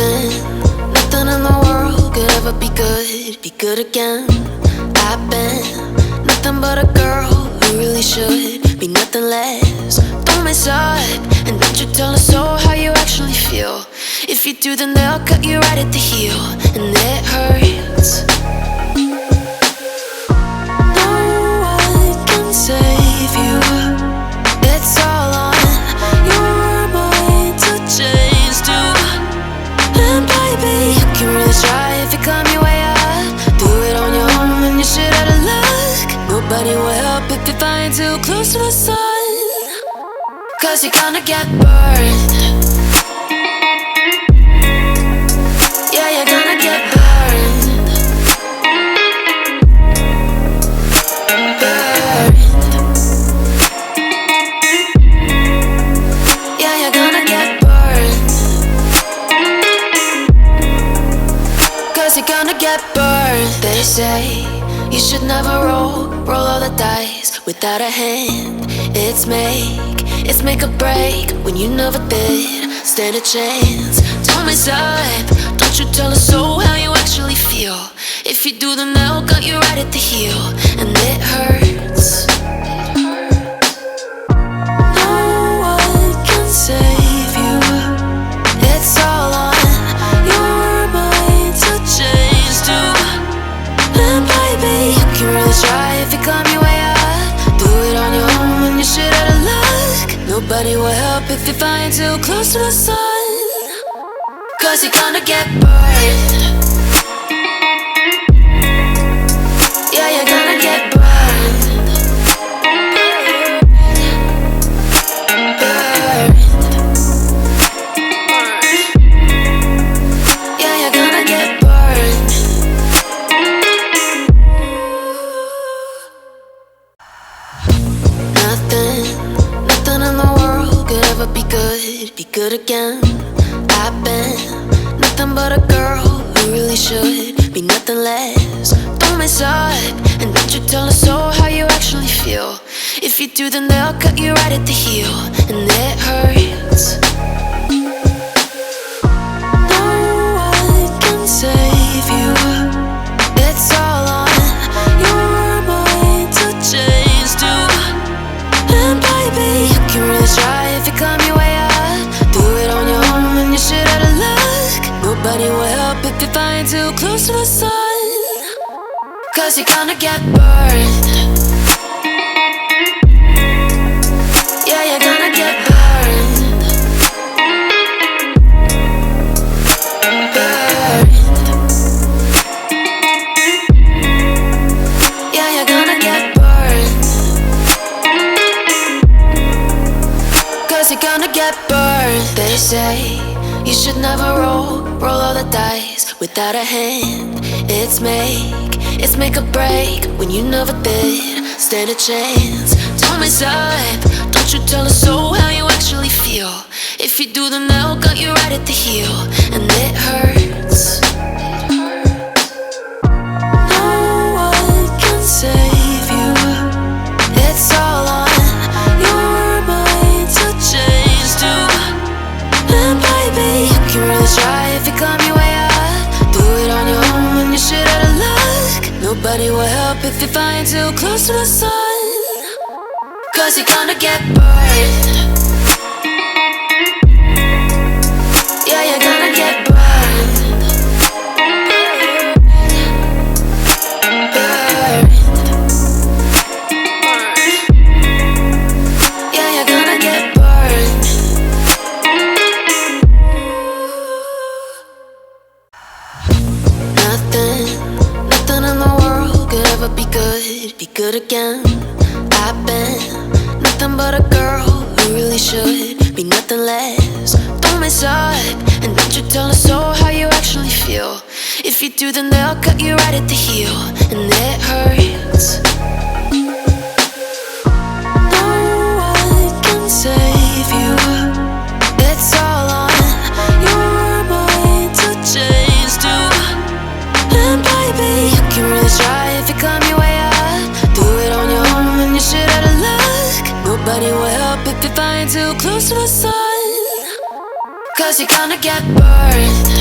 Nothing in the world could ever be good again. I've been nothing but a girl who really should be nothing less. Don't mess up, and don't you tell us so how you actually feel. If you do, then they'll cut you right at the heel, and it hurts. No one can save you. It's all on your mind to change too. And baby, you can really try if you climb your way up. Do it on your own and you shit out of luck. Nobody will help if you're flying too close to the sun, 'cause you're gonna get burned. Yeah, you're gonna get burned. Burned. Yeah, you're gonna get burned. 'Cause you're gonna get burned. They say you should never roll all the dice without a hand. It's make or break when you never did stand a chance. Don't mess up, don't you tell us so how you actually feel. If you do, then they'll cut you right at the heel, and it hurts. No one can save you. It's all on your mind to change too. And baby, you can really try if you climb your way up. Do it on your own when you shit out of luck. Nobody will help if you're flying too close to the sun, 'cause you're gonna get burned. Yeah, you're gonna get burned. Burned. Yeah, you're gonna get burned. Nothing in the world could ever be good again. I've been nothing but a girl who really should be nothing less. Don't mess up, and don't you tell us so how you actually feel. If you do, then they'll cut you right at the heel, and it hurts. No one can save you. It's all on your mind to change too. And baby, you can really try if you climb your way up. Do it on your own and you shit out of luck. Nobody will help if you're flying too close to the sun, 'cause you're gonna get burned. Yeah, you're gonna get burned. Burned. Yeah, you're gonna get burned. 'Cause you're gonna get burned. They say you should never roll all the dice without a hand. It's make or break when you never did stand a chance. Don't mess up, don't you tell us so how you actually feel. If you do, then they'll cut you right at the heel, and it hurts. No one can save you. It's all on your mind to change too. And baby, you can really try if you climb your way up. Do it on your own when you shit out of luck. Nobody will help if you're flying too close to the sun, 'cause you're gonna get burned. Yeah, you're gonna get burned. Burned. Yeah, you're gonna get burned. Nothing in the world could ever be good again. I've been nothing but a girl who really should be nothing less. Don't mess up, and don't you tell us so how you actually feel. If you do, then they'll cut you right at the heel, and it hurts. No one can save you. It's all on your mind to change too. And baby, you can really try if you climb your way up. Do it on your own and you shit out of luck. Nobody will help if you're flying too close to the sun, 'cause you're gonna get burned.